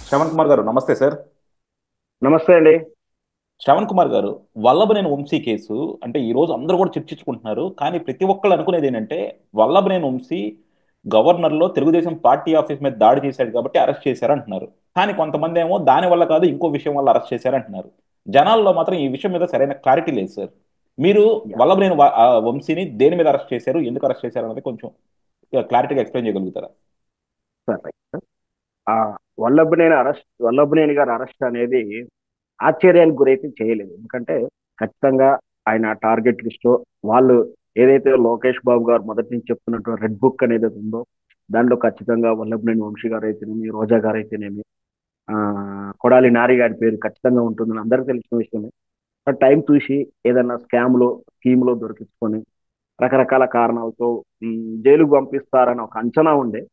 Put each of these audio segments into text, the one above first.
శ్రవణ్ కుమార్ గారు నమస్తే సార్. నమస్తే అండి. శ్రవణ్ కుమార్ గారు, వల్లభనేని వంశీ కేసు అంటే ఈ రోజు అందరూ కూడా చర్చించుకుంటున్నారు. కానీ ప్రతి ఒక్కళ్ళు అనుకునేది ఏంటంటే వల్లభనేని వంశీ గవర్నర్లో తెలుగుదేశం పార్టీ ఆఫీస్ మీద దాడి చేశాడు కాబట్టి అరెస్ట్ చేశారు అంటున్నారు. కానీ కొంతమంది ఏమో దాని వల్ల కాదు ఇంకో విషయం వల్ల అరెస్ట్ చేశారు అంటున్నారు. జనాల్లో మాత్రం ఈ విషయం మీద సరైన క్లారిటీ లేదు సార్. మీరు యాహ్! వంశీని దేని మీద అరెస్ట్ చేశారు, ఎందుకు అరెస్ట్ చేశారు అనేది కొంచెం క్లారిటీగా ఎక్స్ప్లెయిన్ చేయగలుగుతారా? Sir right. వల్లభనేని గారి అరెస్ట్ అనేది ఆశ్చర్యానికి గురైతే చేయలేదు. ఎందుకంటే ఖచ్చితంగా ఆయన టార్గెట్ లిస్ట్‌లో వాళ్ళు ఏదైతే లోకేష్ బాబు గారు మొదటి నుంచి చెప్తున్నట్టు రెడ్ బుక్ అనేది ఉందో, దాంట్లో ఖచ్చితంగా వల్లభనేని వంశీ గారైతేనేమి, రోజా గారైతేనేమి, కొడాలి నాని గారి పేరు ఖచ్చితంగా ఉంటుందని అందరికీ తెలిసిన విషయమే. టైం చూసి ఏదన్నా స్కీమ్‌లో దొరికించుకొని రకరకాల కారణాలతో జైలుకు పంపిస్తారని ఒక అంచనా ఉండే.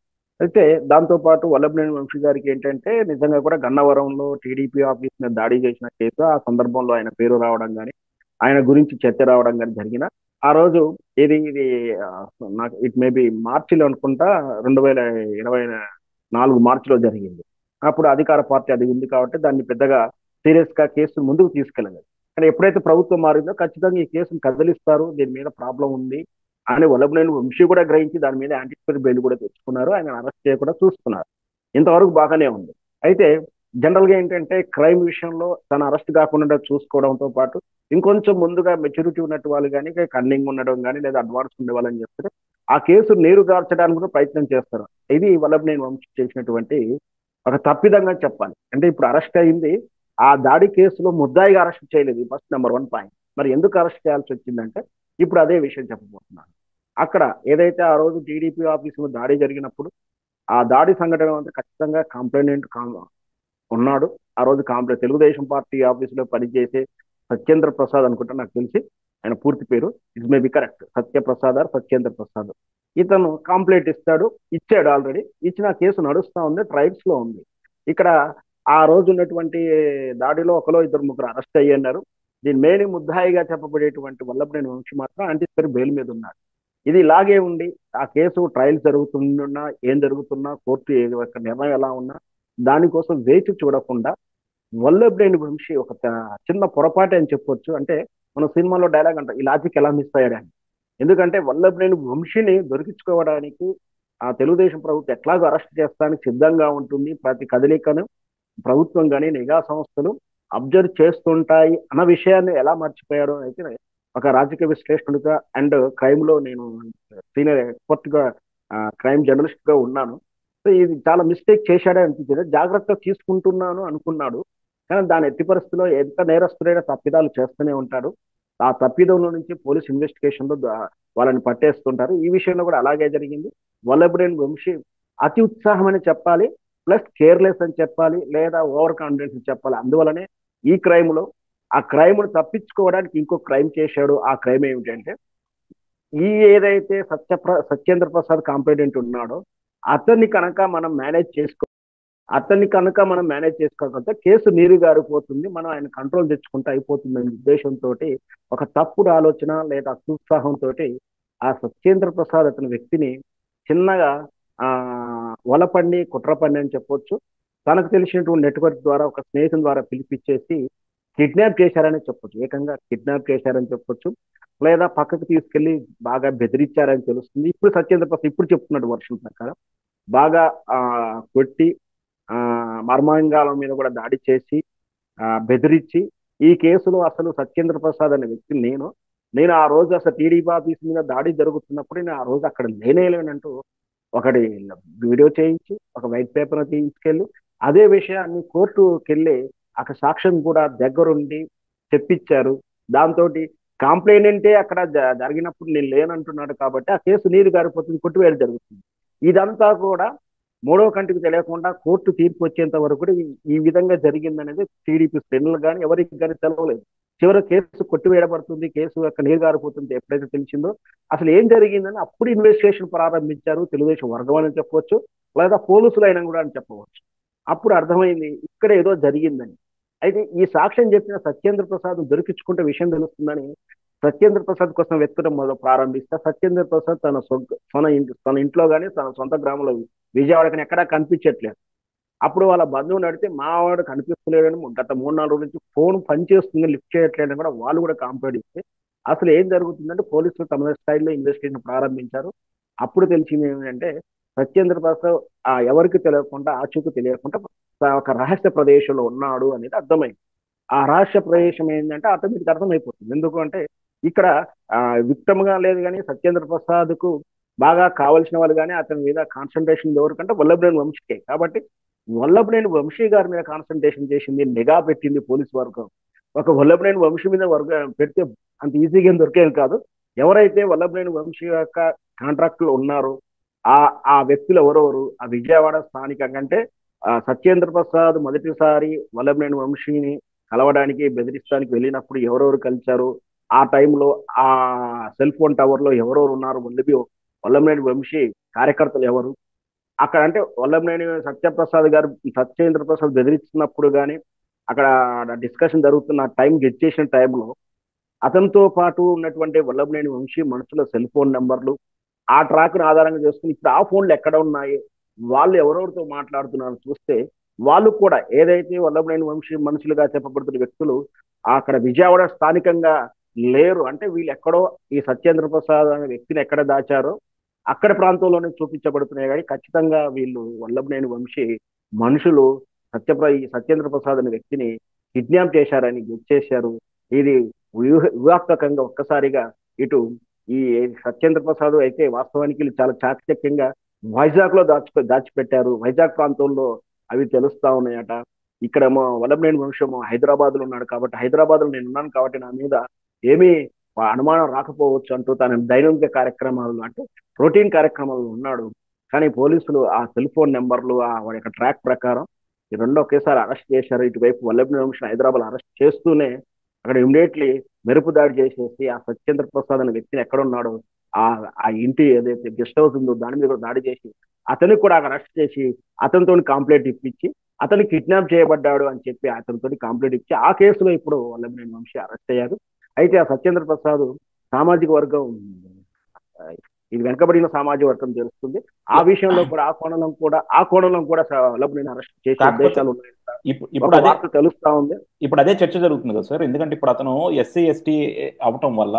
అయితే దాంతో పాటు వల్లభనేని వంశీ గారికి ఏంటంటే నిజంగా కూడా గన్నవరంలో టీడీపీ ఆఫీస్ మీద దాడి చేసిన కేసు ఆ సందర్భంలో ఆయన పేరు రావడం కానీ ఆయన గురించి చర్చ రావడం కానీ జరిగిన ఆ రోజు ఇది ఆ, నాకు ఇట్ మేబీ మార్చిలో అనుకుంటా 2024 మార్చిలో జరిగింది. అప్పుడు అధికార పార్టీ అది ఉంది కాబట్టి దాన్ని పెద్దగా సీరియస్ గా కేసు ముందుకు తీసుకెళ్ళలేదు. కానీ ఎప్పుడైతే ప్రభుత్వం మారిందో ఖచ్చితంగా ఈ కేసును కదిలిస్తారు, దీని మీద ప్రాబ్లం ఉంది అని వల్లభనేని వంశీ కూడా గ్రహించి దాని మీద యాంటిసిపేట్ బెయిల్ కూడా తెచ్చుకున్నారు. ఆయన అరెస్ట్ చేయకుండా చూస్తున్నారు. ఇంతవరకు బాగానే ఉంది. అయితే జనరల్ గా ఏంటంటే క్రైమ్ విషయంలో తన అరెస్ట్ కాకుండా చూసుకోవడంతో పాటు ఇంకొంచెం ముందుగా మెచ్యూరిటీ ఉన్నట్టు వాళ్ళు కానీ కన్నింగ్ ఉండడం కానీ లేదా అడ్వాన్స్ ఉండే వాళ్ళని చెప్తే ఆ కేసు నీరు గార్చడానికి కూడా ప్రయత్నం చేస్తారు. ఇది వల్లభనేని వంశీ చేసినటువంటి ఒక తప్పిదంగా చెప్పాలి. అంటే ఇప్పుడు అరెస్ట్ అయింది, ఆ దాడి కేసులో ముద్దాయిగా అరెస్ట్ చేయలేదు. First number one point. మరి ఎందుకు అరెస్ట్ చేయాల్సి వచ్చిందంటే ఇప్పుడు అదే విషయం చెప్పబోతున్నాను. అక్కడ ఏదైతే ఆ రోజు టీడీపీ ఆఫీస్ మీద దాడి జరిగినప్పుడు ఆ దాడి సంఘటన అంటే ఖచ్చితంగా కంప్లైంట్ ఉన్నాడు. ఆ రోజు తెలుగుదేశం పార్టీ ఆఫీసులో పనిచేసే సత్యేంద్ర ప్రసాద్ అనుకుంటా నాకు తెలిసి ఆయన పూర్తి పేరు. It may be correct, Satyaprasad or Satyendra Prasad. ఇతను కంప్లైంట్ ఇచ్చాడు ఆల్రెడీ. ఇచ్చిన కేసు నడుస్తా ఉంది, ట్రయల్స్ లో ఉంది. ఇక్కడ ఆ రోజు ఉన్నటువంటి దాడిలో ఒకలో ఇద్దరు ముగ్గురు అరెస్ట్ అయ్యన్నారు. దీని మెయిన్ ముద్దాయిగా చెప్పబడేటువంటి వల్లభనేని వంశీ మాత్రం అంటిసిపరి బెయిల్ మీద ఉన్నాడు. ఇది ఇలాగే ఉండి ఆ కేసు ట్రయల్స్ జరుగుతున్నా ఏం జరుగుతున్నా కోర్టు యొక్క నిర్ణయం ఎలా ఉన్నా దానికోసం వేచి చూడకుండా వల్లభనేని వంశీ ఒక చిన్న పొరపాటు అని చెప్పొచ్చు. అంటే మన సినిమాలో డైలాగ్ అంట, ఈ లాజిక్ ఎలా మిస్ అయ్యాడని. ఎందుకంటే వల్లభనేని వంశీని దొరికించుకోవడానికి ఆ తెలుగుదేశం ప్రభుత్వం ఎట్లాగో అరెస్ట్ చేస్తానికి సిద్ధంగా ఉంటుంది. ప్రతి కదలికను ప్రభుత్వం కానీ నిఘా సంస్థలు అబ్జర్వ్ చేస్తుంటాయి అన్న విషయాన్ని ఎలా మర్చిపోయాడో అయితే ఒక రాజకీయ విశ్లేషకుడిగా అండ్ క్రైమ్ లో నేను సీనియర్ ఎక్స్పర్ట్ గా క్రైమ్ జర్నలిస్ట్ గా ఉన్నాను. సో ఇది చాలా మిస్టేక్ చేశాడే అనిపించింది. జాగ్రత్త తీసుకుంటున్నాను అనుకున్నాడు, కానీ దాని ఎట్టి పరిస్థితిలో ఎంత నేరస్తుడైనా తప్పిదాలు చేస్తూనే ఉంటాడు. ఆ తప్పిదంలో నుంచి పోలీస్ ఇన్వెస్టిగేషన్ లో వాళ్ళని పట్టేస్తుంటారు. ఈ విషయంలో కూడా అలాగే జరిగింది. వల్లభనేని వంశీ అతి ఉత్సాహం అని చెప్పాలి, ప్లస్ కేర్లెస్ అని చెప్పాలి, లేదా ఓవర్ కాన్ఫిడెన్స్ అని చెప్పాలి. అందువలనే ఈ క్రైమ్ లో ఆ క్రైమ్ ను తప్పించుకోవడానికి ఇంకో క్రైమ్ చేశాడు. ఆ క్రైమ్ ఏమిటంటే ఈ ఏదైతే సత్యేంద్ర ప్రసాద్ కాంప్లైంట్ ఉన్నాడో అతన్ని కనుక మనం మేనేజ్ చేసుకో అతన్ని కనుక మనం మేనేజ్ చేసుకోకపోతే కేసు నీరు గారిపోతుంది, మనం ఆయన కంట్రోల్ తెచ్చుకుంటే అయిపోతుంది అనే ఉద్దేశంతో ఒక తప్పుడు ఆలోచన లేదా అత్యుత్సాహంతో ఆ సత్యేంద్ర ప్రసాద్ అతని వ్యక్తిని చిన్నగా ఆ వలపండి కుట్రపండి అని చెప్పొచ్చు. తనకు తెలిసినటువంటి నెట్వర్క్ ద్వారా ఒక స్నేహితుని ద్వారా పిలిపించేసి కిడ్నాప్ చేశారని చెప్పొచ్చు. ఏకంగా కిడ్నాప్ చేశారని చెప్పొచ్చు, లేదా పక్కకు తీసుకెళ్లి బాగా బెదిరించారని తెలుస్తుంది. ఇప్పుడు సత్యేంద్ర ప్రసాద్ ఇప్పుడు చెప్తున్నాడు వర్షం ప్రకారం బాగా ఆ కొట్టి ఆ మర్మాంగాల మీద కూడా దాడి చేసి బెదిరించి ఈ కేసులో అసలు సత్యేంద్ర ప్రసాద్ అనే వ్యక్తి నేను ఆ రోజు అసలు టీడీపీ ఆఫీస్ మీద దాడి జరుగుతున్నప్పుడు నేను ఆ రోజు అక్కడ లేనేలేనంటూ ఒకటి వీడియో చేయించి ఒక వైట్ పేపర్ తీసుకెళ్లి అదే విషయాన్ని కోర్టుకి వెళ్ళి అక్కడ సాక్ష్యం కూడా దగ్గరుండి చెప్పించారు. దాంతో కంప్లైంటే అక్కడ జరిగినప్పుడు నేను లేనంటున్నాడు కాబట్టి ఆ కేసు నీరు గారిపోతుంది, కొట్టివేయడం జరుగుతుంది. ఇదంతా కూడా మూడవ కంటికి తెలియకుండా కోర్టు తీర్పు వచ్చేంత వరకు కూడా ఈ విధంగా జరిగిందనేది టీడీపీ శ్రేణులు కానీ ఎవరికి కానీ తెలవలేదు. చివరి కేసు కొట్టివేయబడుతుంది, కేసు యొక్క నీరు గారిపోతుంది ఎప్పుడైతే తెలిసిందో అసలు ఏం జరిగిందని అప్పుడు ఇన్వెస్టిగేషన్ ప్రారంభించారు తెలుగుదేశం వర్గం అని చెప్పవచ్చు, లేదా పోలీసులు అయినా కూడా అని చెప్పవచ్చు. అప్పుడు అర్థమైంది ఇక్కడ ఏదో జరిగిందని. అయితే ఈ సాక్ష్యం చెప్పిన సత్యేంద్ర ప్రసాద్ దొరికించుకుంటే విషయం తెలుస్తుందని సత్యేంద్ర ప్రసాద్ కోసం వెతకడం మొదలు ప్రారంభిస్తే సత్యేంద్ర ప్రసాద్ తన ఇంట్లో కానీ తన సొంత గ్రామంలో విజయవాడ కానీ ఎక్కడా కనిపించట్లేదు. అప్పుడు వాళ్ళ బంధువుని అడిగితే మా వాడు కనిపిస్తలేడని గత 3 4 రోజుల నుంచి ఫోన్ పనిచేస్తుంది లిఫ్ట్ చేయట్లేదని కూడా వాళ్ళు కూడా కాంప్లైంట్ ఇస్తే అసలు ఏం జరుగుతుందంటే పోలీసులు తమ స్థాయిలో ఇన్వెస్టిగేషన్ ప్రారంభించారు. అప్పుడు తెలిసింది ఏంటంటే సత్యేంద్ర ప్రసాద్ ఎవరికి తెలియకుండా ఆచూకు తెలియకుండా ఒక రహస్య ప్రదేశంలో ఉన్నాడు అనేది అర్థమైంది. ఆ రహస్య ప్రదేశం ఏంటంటే అతనికి అర్థమైపోతుంది. ఎందుకు అంటే ఇక్కడ విక్టమ్ గా లేదు కానీ సత్యేంద్ర ప్రసాద్ కు బాగా కావలసిన వాళ్ళు కానీ అతని మీద కాన్సన్ట్రేషన్ ఎవరికంటే వల్లభనేని వంశీకే. కాబట్టి వల్లభనేని వంశీ గారి మీద కాన్సన్ట్రేషన్ చేసింది, నిఘా పెట్టింది పోలీస్ వర్గం. ఒక వల్లభనేని వంశీ మీద పెడితే అంత ఈజీగా ఏం దొరికేది కాదు. ఎవరైతే వల్లభనేని వంశీ యొక్క కాంట్రాక్టులు ఉన్నారో ఆ ఆ వ్యక్తులు ఎవరెవరు, ఆ విజయవాడ స్థానికంగా అంటే సత్యేంద్ర ప్రసాద్ మొదటిసారి వల్లభనేని వంశీని కలవడానికి బెదిరిస్తానికి వెళ్ళినప్పుడు ఎవరెవరు కలిశారు, ఆ టైంలో ఆ సెల్ ఫోన్ టవర్ లో ఎవరెవరు ఉన్నారు, వల్లభనేని వంశీ కార్యకర్తలు ఎవరు, అక్కడ అంటే వల్లభనేని సత్యప్రసాద్ గారు సత్యేంద్ర ప్రసాద్ బెదిరిస్తున్నప్పుడు కానీ అక్కడ డిస్కషన్ జరుగుతున్న టైం గెట్ చేసిన టైంలో అతనితో పాటు ఉన్నటువంటి వల్లభనేని వంశీ మనుషుల సెల్ ఫోన్ నెంబర్లు ఆ ట్రాక్ ను ఆధారంగా చేసుకుని ఇప్పుడు ఆ ఫోన్లు ఎక్కడ ఉన్నాయి, వాళ్ళు ఎవరెవరితో మాట్లాడుతున్నారు చూస్తే వాళ్ళు కూడా ఏదైతే వల్లభనేని వంశీ మనుషులుగా చెప్పబడుతున్న వ్యక్తులు అక్కడ విజయవాడ స్థానికంగా లేరు. అంటే వీళ్ళు ఎక్కడో ఈ సత్యేంద్ర ప్రసాద్ అనే వ్యక్తిని ఎక్కడ దాచారో అక్కడ ప్రాంతంలోనే చూపించబడుతున్నాయి. కానీ ఖచ్చితంగా వీళ్ళు వల్లభనేని వంశీ మనుషులు సత్యేంద్ర ప్రసాద్ అనే వ్యక్తిని కిడ్నాప్ చేశారని గుర్తు. ఇది వ్యూహాత్మకంగా ఒక్కసారిగా ఇటు ఈ సత్యేంద్ర ప్రసాద్ అయితే వాస్తవానికి వీళ్ళు చాలా చాకచక్యంగా వైజాగ్ లో దాచిపెట్టారు. వైజాగ్ ప్రాంతంలో అవి తెలుస్తా ఉన్నాయట. ఇక్కడేమో వల్లభనేని వంశం హైదరాబాద్ లో ఉన్నాడు కాబట్టి హైదరాబాద్ లో నేను ఉన్నాను కాబట్టి నా మీద ఏమీ అనుమానం రాకపోవచ్చు అంటూ తన దైనందిక కార్యక్రమాలు అంటే ప్రోటీన్ కార్యక్రమాలు ఉన్నాడు. కానీ పోలీసులు ఆ సెల్ ఫోన్ నెంబర్లు వాడి యొక్క ట్రాక్ ప్రకారం ఈ రెండు ఒకేసారి అరెస్ట్ చేశారు. ఇటువైపు వల్లభనేని వంశం హైదరాబాద్ అరెస్ట్ చేస్తూనే అక్కడ ఇమీడియట్లీ మెరుపు దాడి చేసేసి ఆ సత్యేంద్ర ప్రసాద్ అనే వ్యక్తిని ఎక్కడ ఉన్నాడో ఆ ఆ ఇంటి ఏదైతే గెస్ట్ హౌస్ ఉందో దాని మీద కూడా దాడి చేసి అతనికి కూడా అరెస్ట్ చేసి అతనితో కంప్లైంట్ ఇప్పించి అతను కిడ్నాప్ చేయబడ్డాడు అని చెప్పి అతనితో కంప్లైంట్ ఇచ్చి ఆ కేసులో ఇప్పుడు వల్లభనేని వంశీ అరెస్ట్ అయ్యారు. అయితే ఆ సత్యేంద్ర ప్రసాద్ సామాజిక వర్గం ఇది వెనకబడిన సామాజిక వర్గం తెలుస్తుంది. ఆ విషయంలో కూడా ఆ కోణంలో కూడా వల్లభనేని అరెస్ట్ చేసే కాకపోతే ఉద్దేశాలు ఉన్నాయి. ఇప్పుడు ఒక అదే వార్త తెలుస్తా ఉంది. ఇప్పుడు అదే చర్చ జరుగుతుంది కదా సార్. ఎందుకంటే ఇప్పుడు అతను ఎస్సీ ఎస్టీ అవటం వల్ల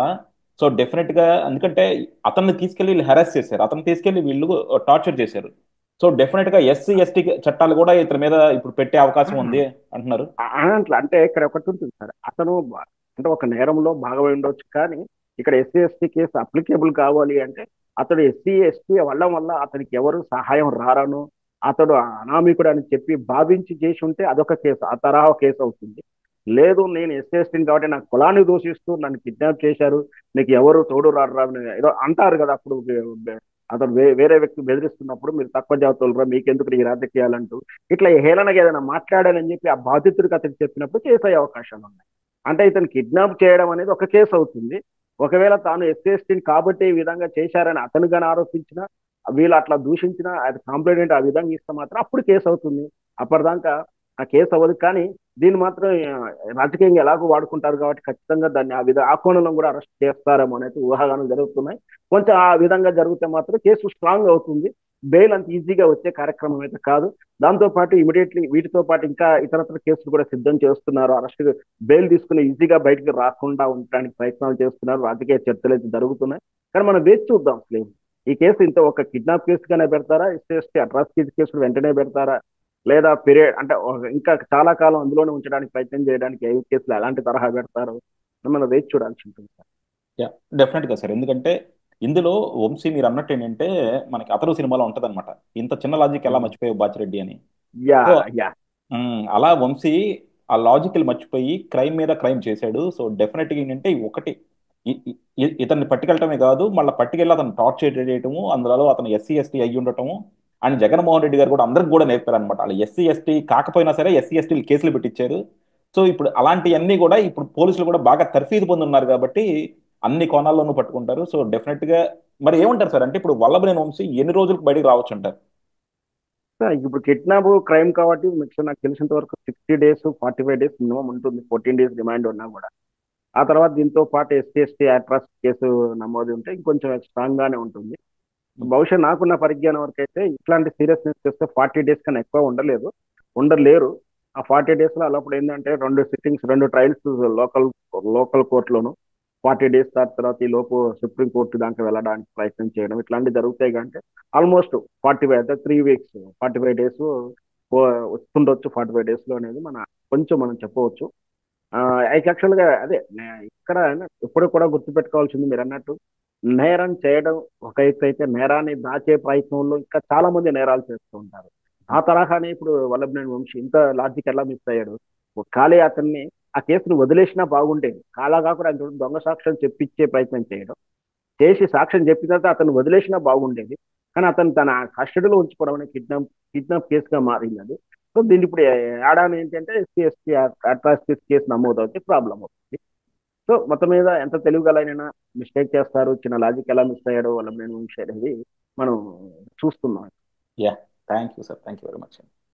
సో డెఫినెట్ గా ఎందుకంటే అతన్ని తీసుకెళ్లి వీళ్ళు హెరాస్ చేశారు, అతను తీసుకెళ్లి వీళ్ళు టార్చర్ చేశారు. సో డెఫినెట్ గా ఎస్సీ ఎస్టీ చట్టాలు కూడా ఇతని మీద ఇప్పుడు పెట్టే అవకాశం ఉంది అంటున్నారు. అట్లా అంటే ఇక్కడ ఒకటి ఉంటుంది సార్. అతను అంటే ఒక నేరంలో భాగమై ఉండొచ్చు కానీ ఇక్కడ ఎస్సీ ఎస్టీ కేసు అప్లికేబుల్ కావాలి అంటే అతడు ఎస్సీ ఎస్టీ వల్ల అతనికి ఎవరు సహాయం రారను అతడు అనామికుడు అని చెప్పి భావించి చేసి ఉంటే అదొక కేసు, ఆ తరహా కేసు అవుతుంది. లేదు నేను ఎస్సీ ఎస్టీని కాబట్టి నాకు కులాన్ని దూషిస్తూ నన్ను కిడ్నాప్ చేశారు, నీకు ఎవరు తోడు రారు ఏదో అంటారు కదా. అప్పుడు అతను వేరే వ్యక్తి బెదిరిస్తున్నప్పుడు మీరు తక్కువ జాతులరా మీకెందుకు ఈ రాజకీయాలంటూ ఇట్లా హేళనగా ఏదైనా మాట్లాడాలని చెప్పి ఆ బాధితుడికి అతనికి చెప్పినప్పుడు చేసే అవకాశాలు ఉన్నాయి. అంటే ఇతను కిడ్నాప్ చేయడం అనేది ఒక కేసు అవుతుంది. ఒకవేళ తాను ఎస్సీ ఎస్టీని కాబట్టి ఈ విధంగా చేశారని అతను కానీ ఆరోపించిన వీళ్ళు అట్లా దూషించిన అది కంప్లైంట్ ఆ విధంగా ఇస్తే మాత్రం అప్పుడు కేసు అవుతుంది. అప్పటిదాకా ఆ కేసు అవ్వదు. కానీ దీన్ని మాత్రం రాజకీయంగా ఎలాగో వాడుకుంటారు కాబట్టి ఖచ్చితంగా దాన్ని ఆ కోణంలో కూడా అరెస్ట్ చేస్తారేమో అనేది ఊహాగానాలు జరుగుతున్నాయి. కొంచెం ఆ విధంగా జరిగితే మాత్రం కేసు స్ట్రాంగ్ అవుతుంది. బెయిల్ అంత ఈజీగా వచ్చే కార్యక్రమం అయితే కాదు. దాంతో పాటు ఇమీడియట్లీ వీటితో పాటు ఇంకా ఇతరత్ర కేసులు కూడా సిద్ధం చేస్తున్నారు. అరెస్ట్ బెయిల్ తీసుకుని ఈజీగా బయటకు రాకుండా ఉండడానికి ప్రయత్నాలు చేస్తున్నారు. రాజకీయ చర్చలు అయితే జరుగుతున్నాయి. కానీ మనం వేచి చూద్దాం. అసలు ఈ కేసు ఇంత ఒక కిడ్నాప్ కేసుగానే పెడతారా, ఎస్సీ ఎస్టీ అట్రాసిటీ కేసులు వెంటనే పెడతారా, లేదా పీరియడ్ అంటే ఇంకా చాలా కాలం అందులోనే ఉంచడానికి ప్రయత్నం చేయడానికి ఏ కేసులు ఎలాంటి తరహా పెడతారు మనం వేచి చూడాల్సి ఉంటుంది సార్. యా, డెఫినెట్ గా సార్. ఎందుకంటే ఇందులో వంశీ మీరు అన్నట్టు ఏంటంటే మనకి అతడు సినిమాలో ఉంటది అనమాట, ఇంత చిన్న లాజిక్ ఎలా మర్చిపోయావు బాచిరెడ్డి అని. యా సో యా అలా వంశీ ఆ లాజికల్ మర్చిపోయి క్రైమ్ మీద క్రైమ్ చేశాడు. సో డెఫినెట్ గా ఏంటంటే ఒకటి ఇతన్ని పట్టుకెళ్ళటమే కాదు, మళ్ళీ పట్టుకెళ్ళి అతను టార్చర్ చేయటము, అందులో అతను ఎస్సీ ఎస్టీ అయ్యి ఉండటము అండ్ జగన్మోహన్ రెడ్డి గారు కూడా అందరికి కూడా నేర్పారు అనమాట. వాళ్ళు ఎస్సీ ఎస్టీ కాకపోయినా సరే ఎస్సీ ఎస్టీలు కేసులు పెట్టించారు. సో ఇప్పుడు అలాంటివన్నీ కూడా ఇప్పుడు పోలీసులు కూడా బాగా తర్ఫీదు పొంది ఉన్నారు కాబట్టి అన్ని కోణాల్లోనూ పట్టుకుంటారు. సో డెఫినెట్ గా మరి ఏమంటారు సార్, అంటే ఇప్పుడు వల్లభనేని వంశీ ఎన్ని రోజులకు బయటకు రావచ్చు అంటారు? ఇప్పుడు కిడ్నాప్ క్రైమ్ కాబట్టి నాకు తెలిసినంత వరకు 60 days 45 days మినిమం ఉంటుంది. 14 days రిమాండ్ ఉన్నా కూడా ఆ తర్వాత దీంతో పాటు ఎస్సీ ఎస్టీ అట్రాసిటీ కేసు నమోదు ఉంటే ఇంకొంచెం స్ట్రాంగ్ గానే ఉంటుంది. బహుశా నాకున్న పరిజ్ఞానం వరకు అయితే ఇట్లాంటి సీరియస్నెస్ చేస్తే 40 days కన్నా ఎక్కువ ఉండలేదు. ఉండలేరు. ఆ 40 డేస్ లో అలాప్పుడు ఏంటంటే 2 సిట్టింగ్స్ 2 ట్రయల్స్ లోకల్ లోకల్ కోర్టులోను 40 డేస్ తర్వాత ఈ లోపు సుప్రీం కోర్టు దాకా వెళ్ళడానికి ప్రయత్నం చేయడం ఇట్లాంటివి జరుగుతాయి కంటే ఆల్మోస్ట్ 45 అయితే 3 వీక్స్ 45 డేస్ వస్తుండొచ్చు. 45 డేస్ లో అనేది కొంచెం మనం చెప్పవచ్చు. యాక్చువల్ గా అదే ఇక్కడ ఎప్పుడు కూడా గుర్తుపెట్టుకోవాల్సింది మీరు అన్నట్టు నేరం చేయడం ఒక ఎత్తు అయితే నేరాన్ని దాచే ప్రయత్నంలో ఇంకా చాలా మంది నేరాలు చేస్తూ ఉంటారు. ఆ తరహానే ఇప్పుడు వల్లభనేని వంశీ ఇంత లాజిక్ ఎలా మిస్ అయ్యాడు. ఖాళీ అతన్ని ఆ కేసును వదిలేసినా బాగుండేది. కాలా కాకుండా ఆయన చూడు దొంగ సాక్ష్యం చెప్పించే ప్రయత్నం చేయడం చేసి సాక్ష్యం చెప్పిన తర్వాత అతను వదిలేసినా బాగుండేది. కానీ అతను తన కస్టడీలో ఉంచుకోవడం అనేది కిడ్నాప్ కేసుగా మారింది అది. సో దీన్ని ఇప్పుడు ఏడాది ఏంటంటే ఎస్సీ ఎస్టీ అట్రాసిటీస్ కేసు నమోదు అవుతే ప్రాబ్లం అవుతుంది. సో మొత్తం మీద ఎంత తెలుగుగలైనా మిస్టేక్ చేస్తారు. చిన్న లాజిక్ ఎలా మిస్ అయ్యాడో వాళ్ళ నేను వంశీ అనేది మనం చూస్తున్నాం. Yeah, thank you sir, thank you very much.